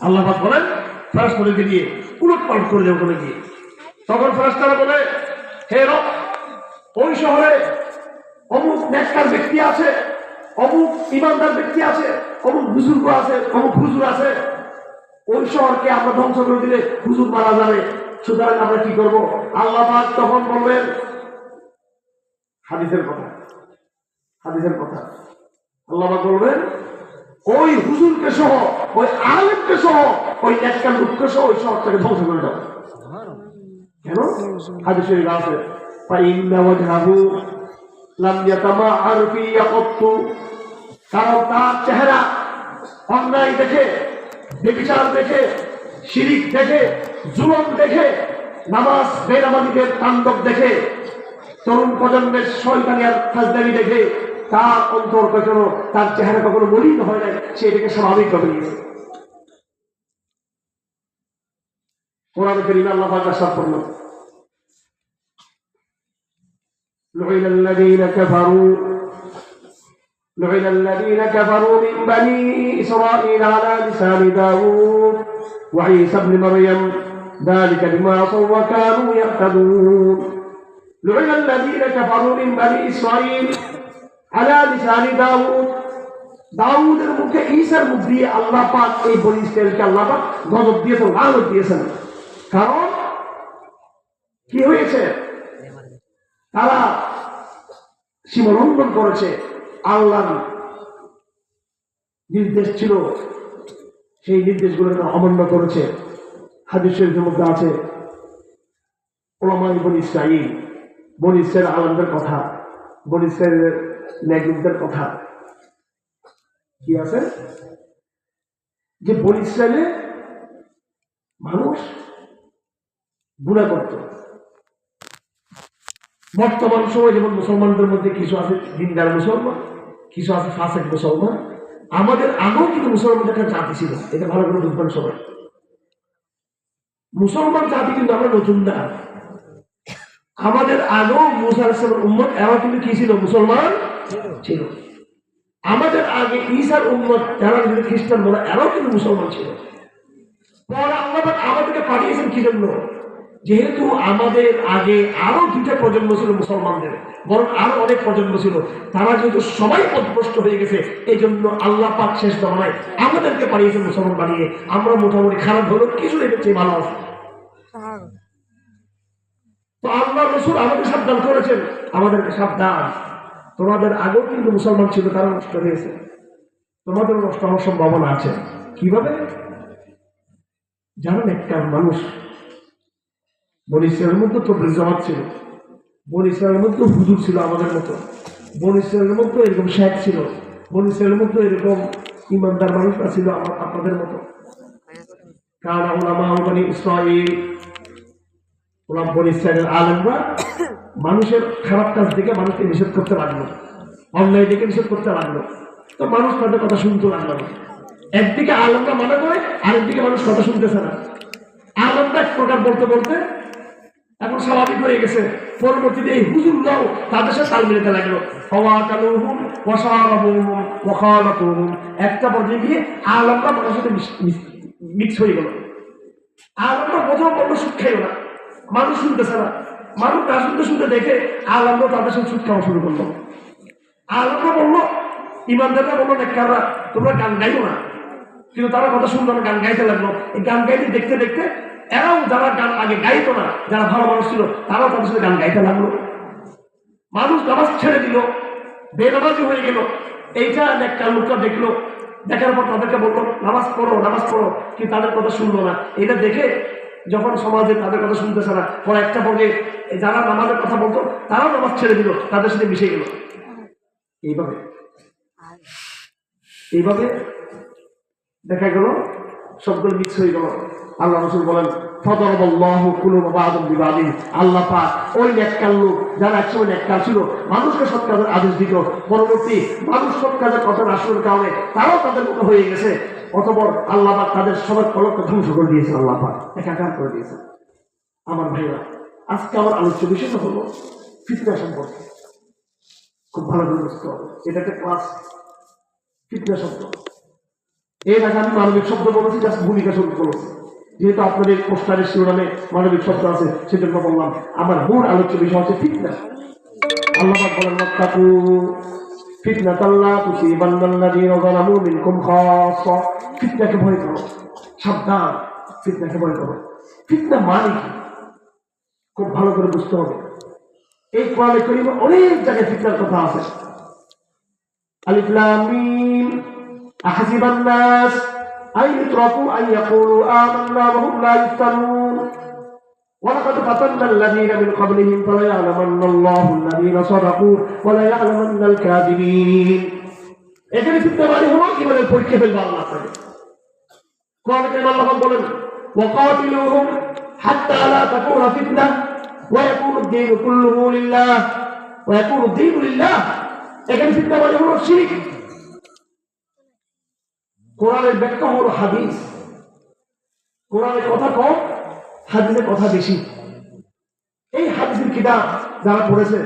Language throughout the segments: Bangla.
আল্লাহ পাক বলেন ফেরেশতাদেরকে দিয়ে উলটপালট করে দেব ওখানে গিয়ে। তখন ফেরেশতারা বলে, হে রব, ওই শহরে অমুক নেককার ব্যক্তি আছে, অমুক ইমানদার ব্যক্তি আছে, অমুক বুজুর্গ আছে, অমুক হুজুর আছে, ওই শহরকে আমরা ধ্বংস করে দিলে হুজুর মারা যাবে, সুতরাং আমরা কি করব? আল্লাহ পাক তখন বলবেন, হাদিসের কথা আল্লাহ পাক বলবেন, ওই হুজুরকে সহ, ওই আলেমকে সহ, ওই নেককার লোককে সহ ওই শহরটাকে ধ্বংস করে দাও। কেন? হাদিস শরীফে আছে, ফাইন্না ওয়াজহাহু লাম ইয়াতামাআর ফি ইয়াকাত্তু, কারণ তার চেহারা অন্যায় দেখে, ব্যভিচার দেখে, শিরিক দেখে, জুলুম দেখে, নামাজ বেনামাজিদের তাণ্ডব দেখে, তরুণ প্রজন্মের শয়তানি আর ফাজলামি দেখে তার অন্তর কখনো, তার চেহারা কখনো মলিন হয় নাই, সে এটাকে স্বাভাবিক ভাবে নিয়েছে। কোরআনে কারীমে আল্লাহ পাক ارشاد করলেন, لعن الذين كفروا من بني إسرائيل على لسان داود وعيسى ابن مريم ذلك بما عصوا وكانوا يعتدون لعن الذين كفروا من بني إسرائيل على لسان داود দাউদের মুখে ঈসার মুখ দিয়ে আল্লাহ পাক এই বনি ইসরাইলকে আল্লাহ পাক গজব দিয়েছেন, লানত দিয়েছেন। কারণ কি হয়েছে? তারা সীমালঙ্ঘন করেছে, আল্লাহর নির্দেশ ছিল সেই নির্দেশগুলো অমান্য করেছে। হাদিস শরীফের মধ্যে আছে উলামায়ে বনি ইসরাইল আলেমদের কথা, বনি ইসরাইলের নেককারদের কথা কি আছে যে বনি ইসরাইলে মানুষ গুনাহ করত। বর্তমান সময় যেমন মুসলমানদের মধ্যে কিছু আছে দিনদার মুসলমান, কিছু আছে ফাসেক মুসলমান, আমাদের আগেও কিন্তু মুসলমানদের একটা জাতি ছিল, এটা ভালো করে বুঝবেন সবাই। মুসলমান জাতি কিন্তু আমরা নতুন না, আমাদের আগেও মুসা আলাইহিস সালামের উম্মত এরা কিন্তু কি ছিল? মুসলমান ছিল। আমাদের আগে ঈসার উম্মত যারা খ্রিস্টান বলা, এরাও কিন্তু মুসলমান ছিল। পরে আল্লাহ পাক আমাদেরকে পাঠিয়েছেন কি জন্য? যেহেতু আমাদের আগে আরো দুইটা প্রজন্ম ছিল মুসলমানদের, বরং আরো অনেক প্রজন্ম ছিল, তারা যেহেতু সবাই পথভ্রষ্ট হয়ে গেছে, এই জন্য আল্লাহ পাক শেষ জমানায় আমাদেরকে পাঠিয়েছেন মুসলমান বানিয়ে। আমরা মোটামুটি খারাপ হলো কিছু দেখেছি, ভালো আছে। তো আল্লাহ রাসূল আমাদের সাবধান করেছেন, আমাদেরকে সাবধান, তোমাদের আগেও কিন্তু মুসলমান ছিল, তারা নষ্ট হয়েছে, তোমাদের নষ্ট হওয়ার সম্ভাবনা আছে। কিভাবে জানেন? একটা মানুষ বনি ইসরাইলের মধ্যে তবলিগ জামাত ছিল, বনি ইসরাইলের মধ্যে হুজুর ছিল আমাদের মতো, বনি ইসরাইলের মধ্যে এরকম শেখ ছিল, বনি ইসরাইলের মধ্যে এরকম ইমানদার মানুষরা ছিল আপনাদের মতো। কারণ উলামা বনি ইসরাইল, বনি ইসরাইলের আলেমরা মানুষের খারাপ কাজ দেখে মানুষকে নিষেধ করতে লাগলো, অন্যায় দেখে নিষেধ করতে লাগলো, তো মানুষ তাদের কথা শুনতে লাগলো না। একদিকে আলেমরা মানা করে, আরেকদিকে মানুষ কথা শুনতেছে না। আলেমরা এক প্রকার বলতে বলতে এখন স্বাভাবিক হয়ে গেছে, পরবর্তীতে এই হুজুররাও তাদের সাথে তাল মিলাতে লাগলো। একটা পর্যায়ে গিয়ে আলেমরা মানুষের সাথে মিক্স হয়ে গেল। আলেমরা প্রথম বললো সুদ খাইও না, মানুষ শুনতেছে না, মানুষ না শুনতে শুনতে দেখে আলেমরা তাদের সাথে সুদ খাওয়া শুরু করলো। আলেমরা বললো, ইমানদাররা বললো নেককাররা, তোমরা গান গাইও না, কিন্তু তারা কথা শুনলো না, গান গাইতে লাগলো। এই গান গাইতে দেখতে দেখতে এরাও যারা গান আগে গাইতো না, যারা ভালো মানুষ ছিল, তারাও তাদের সাথে গান গাইতে লাগলো। মানুষ নামাজ ছেড়ে দিল, বেনামাজি হয়ে গেল। এইটা একটা লোকটা দেখলো, দেখার পর তাদেরকে বললো নামাজ পড়ো, নামাজ পড়ো, কিন্তু তাদের কথা শুনলো না। এটা দেখে যখন সমাজে তাদের কথা শুনতেছে না, পরে একটা পর্বে যারা নামাজের কথা বলতো তারাও নামাজ ছেড়ে দিল, তাদের সাথে মিশে গেল। এইভাবে দেখা গেল সবগুলো মিক্স হয়ে গেল। আল্লাহ রাসূল বলেন, ফাদারাবাল্লাহু কুলুবা বা'দিন বিবাদিন, আল্লাহ পাক ওই নেককার লোক যারা একসময় নেককার ছিল, মানুষকে সৎ কাজের আদেশ দিত, পরবর্তী মানুষ সৎ কাজের কথা না শোনার কারণে তারাও তাদের মতো হয়ে গেছে। অতঃপর আল্লাহ পাক তাদের সবার কলঙ্ক ধ্বংস করে দিয়েছেন, আল্লাহ পাক একাকার করে দিয়েছেন। আমার ভাইরা, আজকে আমার আলোচ্য বিষয়টা হলো ফিতনা সম্পর্কে। খুব ভালো করে বুঝতে হবে, এটা একটা ক্লাস। ফিতনা শব্দ এর আগে আমি মানবিক শব্দ বলেছি, জাস্ট ভূমিকা শুরু করেছি, যেহেতু আপনাদের পোস্টারের শিরোনামে মানবিক শব্দ আছে সেজন্য বললাম। আমার মূল আলোচ্য বিষয় হচ্ছে ফিতনা। আল্লাহ পাক বলেন ওয়াত্তাকু ফিতনাতাল্লা তুসিবান্নাল্লাযীনা যালামু মিনকুম খাসসা। ফিতনাকে ভয় করো, সাবধান, ফিতনাকে ভয় করো। ফিতনা মানে কি খুব ভালো করে বুঝতে হবে। এই কোরআনে কারীমে অনেক জায়গায় ফিতনার কথা আছে। আলিফ লাম মিম আহসিবান নাস আন ইউতরাকু আন ইয়াকুলু আমান্না ওয়া হুম লা ইফতানুন ওয়ালাকাদ ফাতান্না আল্লাযীনা মিন ক্বাবলিহিম ফালায়ালামান্না আল্লাহু আল্লাযীনা সাদাকু ওয়া লায়ালামান্নাল কাযিবিন। এখানে ফিতনা মানে হলো ইমানের পরীক্ষা ফেলবে আল্লাহ তাআলা। কোরআনে কারীমে আল্লাহ বলেন ওয়াকাতিলুহুম হাত্তা লা তাকুনা ফিতনা ওয়া ইয়াকুনু আদ-দীনু কুল্লুহু লিল্লাহ ওয়া ইয়াকুনু আদ-দীনু লিল্লাহ। এখানে ফিতনা মানে হলো শিরক। কোরআনের ব্যাখ্যা হলো হাদিস। কোরআনের কথা কম, হাদিসের কথা বেশি। এই হাদিসের কিতাব যারা পড়েছে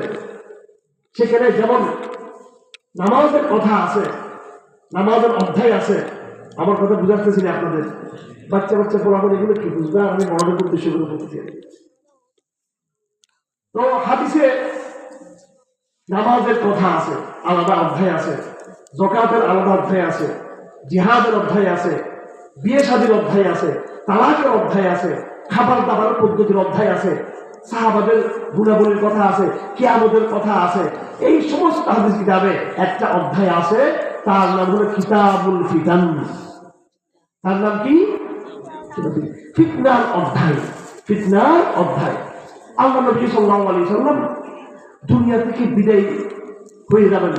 সেখানে যেমন নামাজের কথা আছে, নামাজের অধ্যায় আছে। আমার কথা বুঝাতেছি না আপনাদের, বাচ্চা বাচ্চা পড়াবেন, এগুলো কি বুঝবে? আমি মনের উদ্দেশ্য করে বলতেছি। তো হাদিসে নামাজের কথা আছে, আলাদা অধ্যায় আছে, যাকাতের আলাদা অধ্যায় আছে, জিহাদের অধ্যায় আছে, বিয়ে শাদীর অধ্যায় আছে, তালাকের অধ্যায় আছে, খাবার দাবার পদ্ধতির অধ্যায় আছে, সাহাবাদের গুণাবলীর কথা আছে, কিয়ামতের কথা আছে। এই সমস্ত হাদিস কিতাবে একটা অধ্যায় আছে, তার নাম হলো কিতাবুল ফিতান। তার নাম কি? ফিতনার অধ্যায়। ফিতনার অধ্যায়। আল্লাহ নবী সাল্লাল্লাহু আলাইহি ওয়াসাল্লাম দুনিয়া থেকে বিদায় হয়ে যাবেন,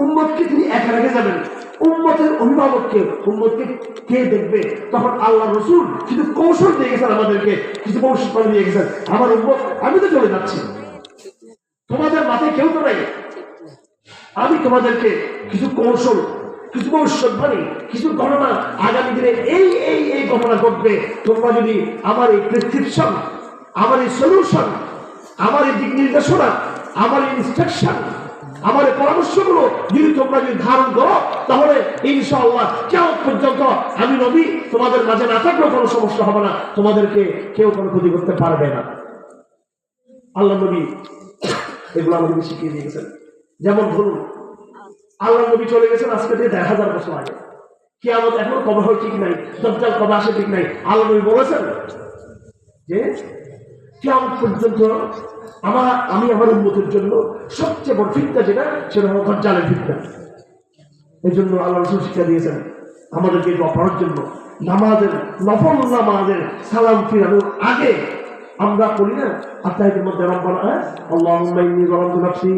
উম্মতকে তিনি একা রেখে যাবেন। উম্মতের অভিভাবককে, উম্মতকে কে দেখবে? তখন আল্লাহ রাসূল কিছু কৌশল দিয়ে গেছেন, আমাদেরকে কিছু কৌশল দিয়ে গেছেন। আমার উম্মত, আমি তো চলে যাচ্ছি, তোমাদের মাথায় কেউ তো নাই, আমি তোমাদেরকে কিছু কৌশল, কিছু ভবিষ্যৎবাণী, কিছু ঘটনা, আগামী দিনে এই এই এই ঘটনা ঘটবে, তোমরা যদি আমার এই প্রেসক্রিপশন, আমার এই সলিউশন, আমার এই দিক নির্দেশনা, আমার এই ইনস্ট্রাকশন, আমার এই পরামর্শগুলো যদি তোমরা যদি ধারণ করো, তাহলে ইনশাআল্লাহ কিয়ামত পর্যন্ত আমি নবী তোমাদের মাঝে না থাকলেও কোনো সমস্যা হবে না, তোমাদেরকে কেউ কোনো ক্ষতি করতে পারবে না। আল্লাহ নবী এগুলো আমাদেরকে শিখিয়ে দিয়েছেন। যেমন ধরুন, আল্লাহ নবী চলে গেছেন আজকে থেকে 1000 বছর আগে, কিয়ামত এখনো কবে হয় ঠিক নাই, দাজ্জাল কবে আসে ঠিক নাই। আল্লাহ নবী বলেছেন যে কিয়ামত পর্যন্ত আমি আমার উম্মতের জন্য সবচেয়ে বড় ফিতনা যেটা, সেটা হলো দাজ্জালের ফিতনা। এই জন্য আল্লাহ রাসূল শিক্ষা দিয়েছেন আমাদেরকে দোয়া করার জন্য। নামাজের, নফল নামাজের সালাম ফিরানোর আগে আমরা বলি না আত্মাহিতের মধ্যে রব্বানা আল্লাহুম্মা ইন্নী যালামতু নাফসি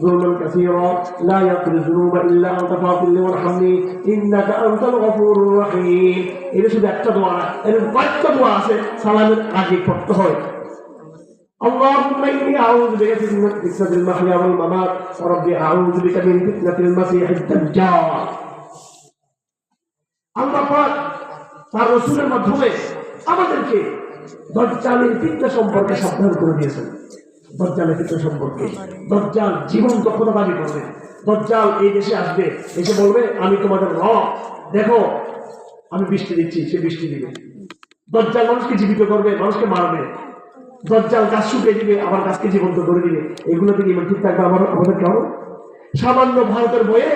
যুলমান কাসীরা লা ইয়াগফিরু যুনুবা ইল্লা আনতা ফাগফিরলি ওয়ারহামনি ইন্নাকা আনতাল গফুরুর রহিম। এটা শুধু একটা দোয়া না, এর কয়েকটা দোয়া আছে সালামের আগে পড়তে হয়। اللهم إني أعوذ بك من فتنة المحيا والممات ورب أعوذ بك من فتنة المسيح الدجال। আল্লাহ পাক তার রাসূলের মাধ্যমে আমাদেরকে দাজ্জালের ফিতনা সম্পর্কে সাবধান করে দিয়েছেন। দাজ্জালের ফিতনা সম্পর্কে, দাজ্জাল জীবন দক্ষতা দাবি করবে। দাজ্জাল এই দেশে আসবে, এসে বলবে আমি তোমাদের রব, দেখো আমি বৃষ্টি দিচ্ছি, সে বৃষ্টি দিবে। দাজ্জাল মানুষকে জীবিত করবে, মানুষকে মারবে। দাজ্জাল গাছ শুকিয়ে দিবে, আবার গাছকে জীবন্ত করে দিবে। এগুলো থেকে ইমান ঠিক থাকবে আমাদের কেমন? সামান্য ভারতের বইয়ে,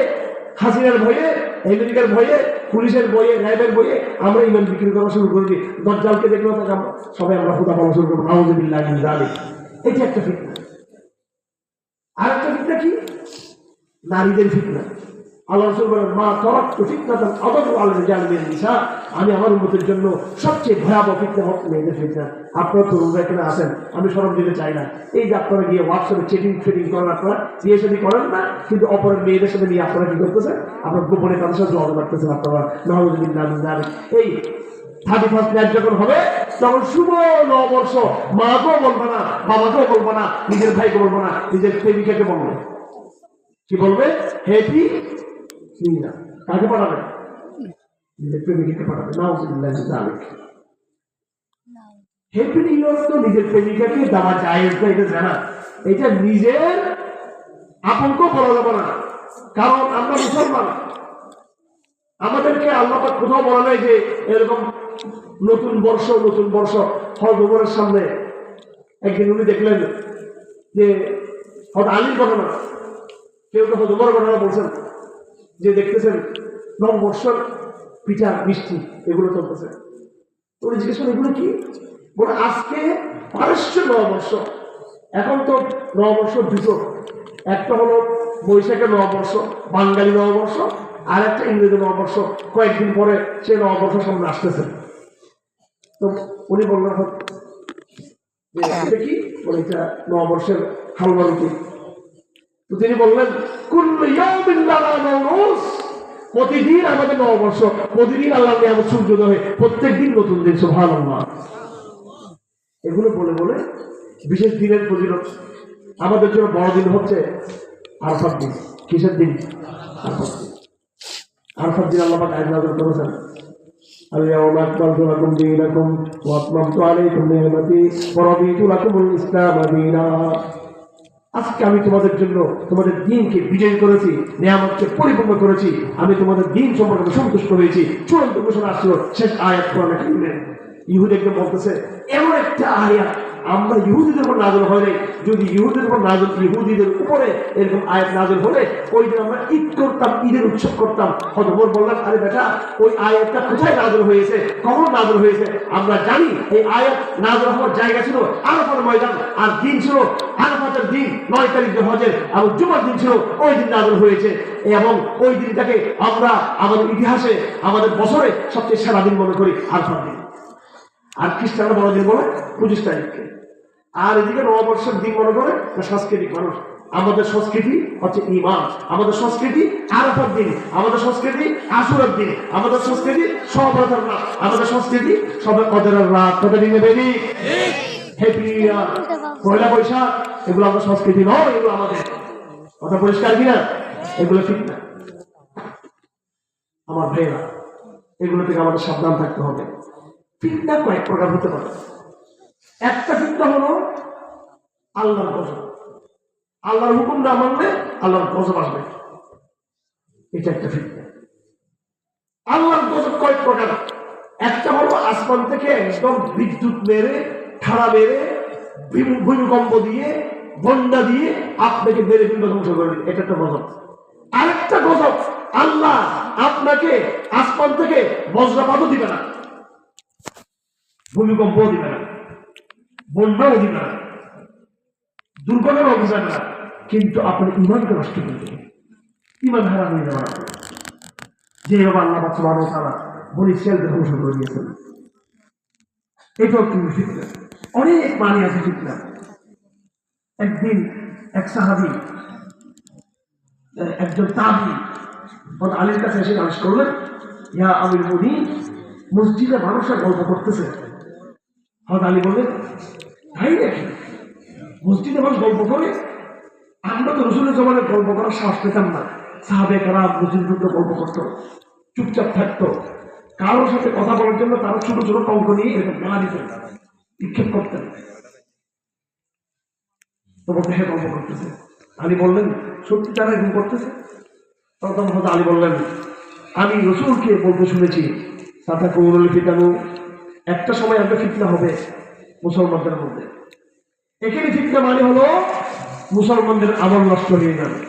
হাসিনার বইয়ে, আমেরিকার বইয়ে, পুলিশের বইয়ে, র্যাবের বইয়ে আমরা ইমান বিক্রি করা শুরু করে দিই। দাজ্জালকে দেখলে সবাই আমরা খোদা বলা শুরু করবো, নাউযুবিল্লাহি মিন যালিক। এটা একটা ফিতনা। আর একটা ফিতনা কি? নারীদের ফিতনা। আল্লাহ রাসূল বলেন মা তারাকতু ফিতনাতান আদারু আলা রিজাল মিন নিসা। আমি আমার উম্মতের জন্য সবচেয়ে ভয়াবহ ফিতনা হচ্ছে মেয়েদের ফিতনা। আপনারা তরুণরা এখানে আছেন, আমি শরম দিতে চাই না। এই যে আপনারা গিয়ে হোয়াটসঅ্যাপে চেটিং করেন, আপনারা বিয়ে শাদী করেন না, কিন্তু অপরের মেয়েদের সাথে নিয়ে আপনারা কি করতেছেন? আপনার গোপনে তাদের সাথে জড় করতেছেন। আপনারা নাউযুবিল্লাহি মিন যালিক। এই 31 নাইট যখন হবে, তখন শুভ নববর্ষ, মাকেও বলবো না, বাবাকেও বলবো না, নিজের ভাইকে বলবো না, নিজের প্রেমিকাকে বলবো। কি বলবে? হ্যাপি না, কাকে পাঠাবে? নিজের প্রেমিকাকে পাঠাবে। নাউযুবিল্লাহি মিন যালিক। হ্যাপি নিউ ইয়ার তো নিজের প্রেমিকাকে দেওয়া জায়েজ না, এটা জানা। এটা নিজের আপনকেও বলা যাবে না, কারণ আমরা মুসলমান। আমাদেরকে আল্লাহ পাক কোথাও বলা নাই যে এরকম নতুন বর্ষ হজ ওমরের সামনে একদিন উনি দেখলেন যে হজ আলীর ঘটনা, কেউ তো হজ ওমরের ঘটনা বলছেন, যে দেখতেছেন নববর্ষর পিঠা মিষ্টি এগুলো চলতেছে। উনি জিজ্ঞেস করেন এগুলো কি? বলে আজকে পারস্য নববর্ষ। এখন তো নববর্ষ দুটো, একটা হলো বৈশাখের নববর্ষ, বাঙালি নববর্ষ, আর একটা ইংরেজি নববর্ষ। কয়েকদিন পরে সে নববর্ষ সামনে আসতেছে। তো উনি বললেন যে এটা কি? বলে এটা নববর্ষের হালুয়া রুটি। তো তিনি বললেন কুল্লু ইয়াউমিন লানা মাউরুস, প্রতিদিন আমাদের নববর্ষ, প্রতিদিন আল্লাহর নিয়ামত সূর্যোদয় হয়, প্রত্যেকদিন নতুন দিন। সুবহানাল্লাহ। এগুলো বলে বলে বিশেষ দিনের ফজিলত। আমাদের জন্য বড় দিন হচ্ছে আরাফাত দিন। কিসের দিন? আরাফাত দিন। আরাফাত দিন আল্লাহ পাক আয়াত নাযিল করেছেন, আল-ইয়াওমা আকমালতু লাকুম দীনাকুম ওয়া আতমামতু আলাইকুম নি'মাতি ওয়া রাদিতু লাকুমুল ইসলাম দীনা। আজকে আমি তোমাদের জন্য তোমাদের দ্বীনকে বিজয় করেছি, নিয়ামতকে পরিপূর্ণ করেছি, আমি তোমাদের দ্বীন সম্পর্কে সন্তুষ্ট হয়েছি। চূড়ান্ত ঘোষণা আসলো শেষ আয়াত কোরআনে কারিমে। ইহুদিকে বলতেছে এমন একটা আয়াত আমরা ইহুদিদের উপর নাযিল হয়নি, যদি ইহুদিদের উপর নাযিল, ইহুদিদের উপরে এরকম আয়াত নাযিল হলে ওই দিন আমরা ঈদ করতাম, ঈদের উৎসব করতাম। হযরত ওমর বললেন আরে বেটা, ওই আয়াতটা কোথায় নাযিল হয়েছে, কখন নাযিল হয়েছে? আমরা জানি এই আয়াত নাযিল হওয়ার জায়গা ছিল আরাফার ময়দান, আর দিন ছিল আরাফাতের দিন, 9 তারিখ হজের, আর জুমার দিন ছিল ওই দিন নাযিল হয়েছে। এবং ওই দিনটাকে আমরা আমাদের ইতিহাসে, আমাদের বছরে সবচেয়ে সেরা দিন মনে করি আরাফার দিন। আর খ্রিস্টানরা বড়দিন বলে 25 তারিখকে, আর এদিকে নববর্ষের দিন মনে করে সাংস্কৃতিক মানুষ। আমাদের সংস্কৃতি হচ্ছে ঈমান, আমাদের সংস্কৃতি আরাফার দিন, আমাদের সংস্কৃতি আশুরার দিন, আমাদের সংস্কৃতি সহবরাতের রাত, আমাদের সংস্কৃতি সবে কদরের রাত। কত দিনে বেবি হ্যাপি ইয়ার, পয়লা বৈশাখ, এগুলো আমাদের সংস্কৃতি নয়, এগুলো আমাদের। কথা পরিষ্কার কিনা? এগুলো ঠিক না আমার ভাইরা, এগুলো থেকে আমাদের সাবধান থাকতে হবে। ফিতনা কয়েক প্রকার হতে পারে। একটা ফিতনা হলো আল্লাহর গজব, আল্লাহর হুকুম না মানলে আল্লাহর গজব আসবে, এটা একটা ফিতনা। আল্লাহর গজব কয়েক প্রকার। একটা হলো আসমান থেকে একদম বিদ্যুৎ মেরে, ঠাড়া মেরে, ভূমিকম্প দিয়ে, বন্যা দিয়ে আপনাকে মেরে বিন্দু ধ্বংস করে দিবে, এটা একটা গজব। আরেকটা গজব, আল্লাহ আপনাকে আসমান থেকে বজ্রপাতও দিবে না, ভূমিকম্পও দিবে না, বন্যাও দিবে না, দুর্ঘটনাও বুঝাবে না, কিন্তু আপনার ইমানকে নষ্ট করে দেবে, ইমান হারা হয়ে যাওয়ার আগে। যেভাবে আল্লাহ সুবহানাহু ওয়া তাআলা বনী ইসরাঈলকে ধ্বংস করে দিয়েছেন, এটাও কিন্তু ফিতনা। অনেক মানে আছে ফিতনা। একদিন এক সাহাবী, একজন তাবী হযরত আলীর কাছে এসে নালিশ করলেন, ইয়া আমিরুল মুমিনিন, মসজিদে মানুষরা গল্প করতেছে। হযরত আলী বললেন, তাই নাকি? মসজিদে মানুষ গল্প করে? আমরা তো রাসূলের জমানায় গল্প করার সাহস পেতাম না। সাহাবায়ে কেরাম মসজিদে গল্প করতো, চুপচাপ থাকতো। কারোর সাথে কথা বলার জন্য তারা ছোট ছোট কঙ্ক নিয়ে এরকম মেলা দিতেন, নিক্ষেপ করতেন। তখন দেখে গল্প করতেছে। আলী বললেন, সত্যি তারা এরকম করতেছে? তখন হযরত আলী বললেন, আমি রাসূলকে বলতে শুনেছি, সাতাকুনুল ফিতানু, একটা সময় একটা ফিতনা হবে মুসলমানদের মধ্যে। এখানে ফিতনা মানে হলো মুসলমানদের আমল নষ্ট হয়ে যাবে,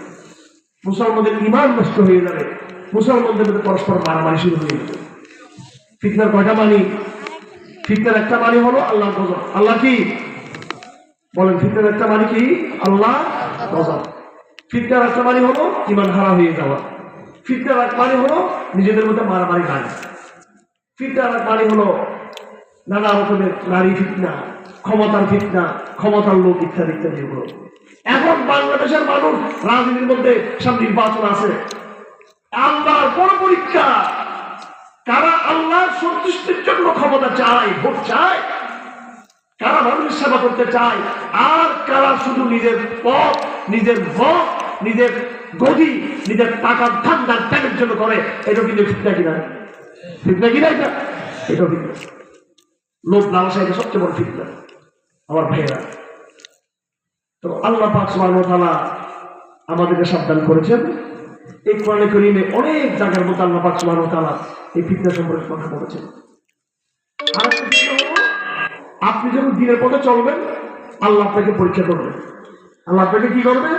মুসলমানদের ঈমান নষ্ট হয়ে যাবে, মুসলমানদের মধ্যে পরস্পর মারামারি শুরু হয়ে যাবে। ফিতনার কয়টা মানি? ফিতনার একটা মানি হলো আল্লাহর গজব। আল্লাহ কি বলেন? ফিতনার একটা মানি কি? আল্লাহ গজব। ফিতনার একটা মানি হলো ঈমান হারা হয়ে যাওয়া। ফিতনার এক মানি হলো নিজেদের মধ্যে মারামারি লাগা। ফিতনার এক মানি হলো নানা রকমের নারী ফিতনা, ক্ষমতার ফিতনা, ক্ষমতার লোক ইত্যাদি ইত্যাদি। এখন বাংলাদেশের মানুষ রাজনীতির মধ্যে সামনে নির্বাচন আছে, আল্লাহর বড় পরীক্ষা। কারা আল্লাহর সন্তুষ্টির জন্য ক্ষমতা চায়, ভোট চায়, কারা মানুষের সেবা করতে চায়, আর কারা শুধু নিজের পথ, নিজের ভোট, নিজের গদি, নিজের টাকার ঠান্ডার ট্যাগের জন্য করে। এটা কিন্তু ফিতনা কিনা? ফিতনা কিনা? এটা ফিতনা। লোভ লালসা এটা সবচেয়ে বড় ফিতনা আমার ভাইয়েরা। তো আল্লাহ পাক সুবহানাহু ওয়া তাআলা আমাদেরকে সাবধান করেছেন এই কোরআনে কারীমে অনেক জায়গার মধ্যে আল্লাহ পাক সুবহানাহু ওয়া তাআলা এই ফিতনা সম্পর্কে কথা বলেছেন। আরেকটা ফিতনা হলো, আপনি যখন দিনের পথে চলবেন আল্লাহ আপনাকে পরীক্ষা করবেন। আল্লাহ আপনাকে কি করবে?